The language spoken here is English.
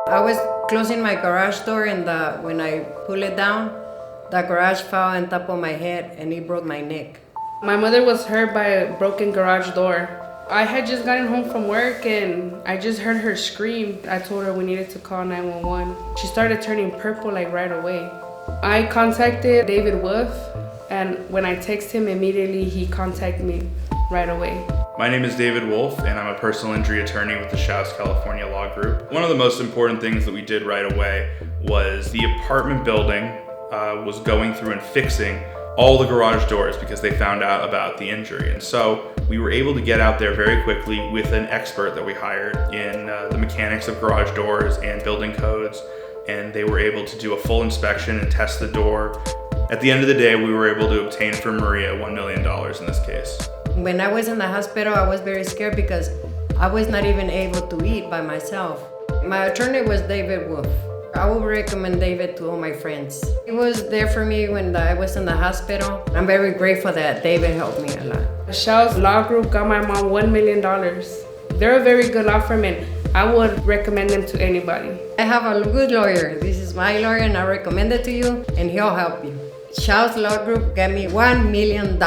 I was closing my garage door and when I pull it down, the garage fell on top of my head and it broke my neck. My mother was hurt by a broken garage door. I had just gotten home from work and I just heard her scream. I told her we needed to call 911. She started turning purple like right away. I contacted David Woolf, and when I text him immediately, he contacted me right away. My name is David Woolf, and I'm a personal injury attorney with the Shouse California Law Group. One of the most important things that we did right away was the apartment building was going through and fixing all the garage doors because they found out about the injury. And so we were able to get out there very quickly with an expert that we hired in the mechanics of garage doors and building codes, and they were able to do a full inspection and test the door. At the end of the day, we were able to obtain from Maria $1 million in this case. When I was in the hospital, I was very scared because I was not even able to eat by myself. My attorney was David Woolf. I would recommend David to all my friends. He was there for me when I was in the hospital. I'm very grateful that David helped me a lot. The Shouse Law Group got my mom $1 million. They're a very good law firm and I would recommend them to anybody. I have a good lawyer. This is my lawyer and I recommend it to you and he'll help you. Shouse Law Group gave me $1 million.